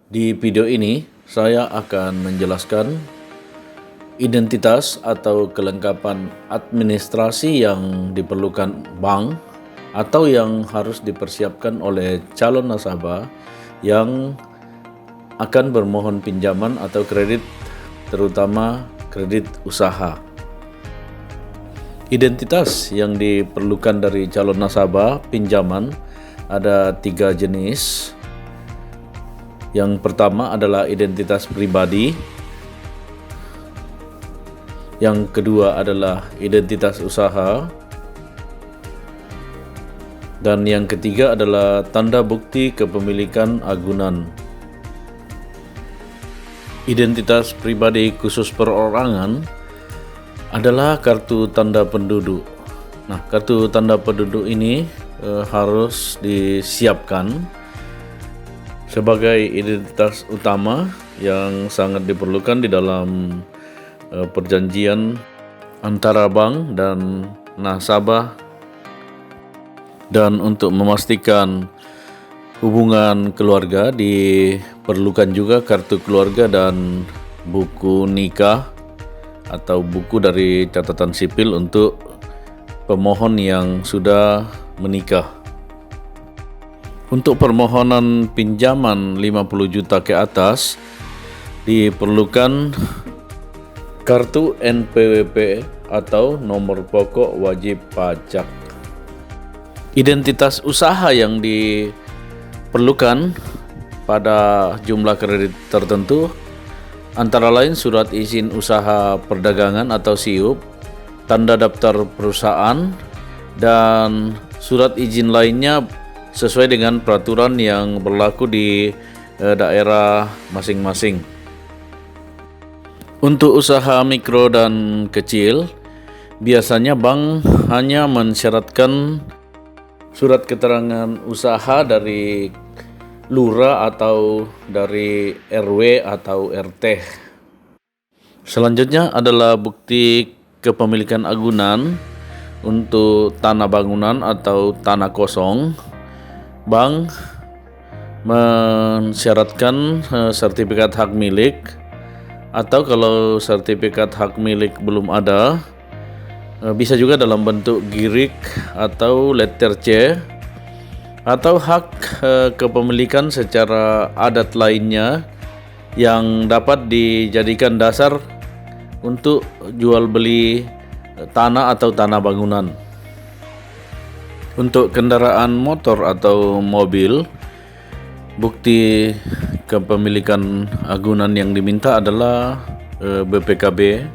Di video ini, saya akan menjelaskan identitas atau kelengkapan administrasi yang diperlukan bank atau yang harus dipersiapkan oleh calon nasabah yang akan bermohon pinjaman atau kredit, terutama kredit usaha. Identitas yang diperlukan dari calon nasabah pinjaman ada 3 jenis. Yang pertama adalah identitas pribadi, yang kedua adalah identitas usaha, dan yang ketiga adalah tanda bukti kepemilikan agunan. Identitas pribadi khusus perorangan adalah kartu tanda penduduk. Nah, kartu tanda penduduk ini harus disiapkan sebagai identitas utama yang sangat diperlukan di dalam perjanjian antara bank dan nasabah, dan untuk memastikan hubungan keluarga diperlukan juga kartu keluarga dan buku nikah atau buku dari catatan sipil untuk pemohon yang sudah menikah. Untuk permohonan pinjaman 50 juta ke atas diperlukan kartu NPWP atau nomor pokok wajib pajak. Identitas usaha yang diperlukan pada jumlah kredit tertentu antara lain surat izin usaha perdagangan atau SIUP, tanda daftar perusahaan, dan surat izin lainnya sesuai dengan peraturan yang berlaku di daerah masing-masing. Untuk usaha mikro dan kecil, biasanya bank hanya mensyaratkan surat keterangan usaha dari lurah atau dari RW atau RT. Selanjutnya adalah bukti kepemilikan agunan untuk tanah bangunan atau tanah kosong. Bank mensyaratkan sertifikat hak milik, atau kalau sertifikat hak milik belum ada, bisa juga dalam bentuk girik atau letter C, atau hak kepemilikan secara adat lainnya yang dapat dijadikan dasar untuk jual beli tanah atau tanah bangunan. Untuk kendaraan motor atau mobil, bukti kepemilikan agunan yang diminta adalah BPKB.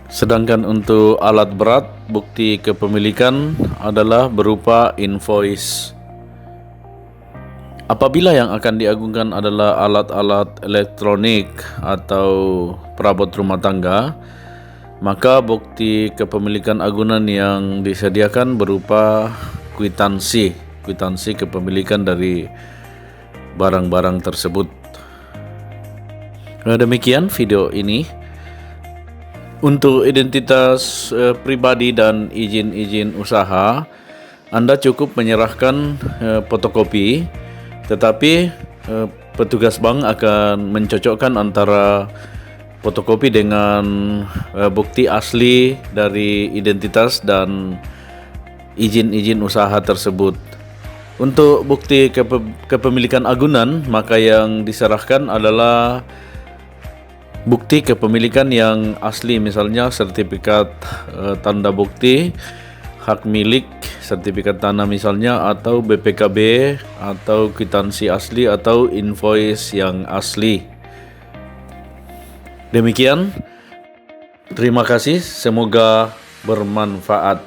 Sedangkan untuk alat berat, bukti kepemilikan adalah berupa invoice. Apabila yang akan diagungkan adalah alat-alat elektronik atau perabot rumah tangga, maka bukti kepemilikan agunan yang disediakan berupa kwitansi kepemilikan dari barang-barang tersebut. Demikian video ini. Untuk identitas pribadi dan izin-izin usaha, Anda cukup menyerahkan fotokopi, tetapi petugas bank akan mencocokkan antara fotokopi dengan bukti asli dari identitas dan izin-izin usaha tersebut. Untuk bukti kepemilikan agunan, maka yang diserahkan adalah bukti kepemilikan yang asli, misalnya sertifikat tanda bukti hak milik, sertifikat tanah misalnya, atau BPKB, atau kwitansi asli, atau invoice yang asli. Demikian, terima kasih, semoga bermanfaat.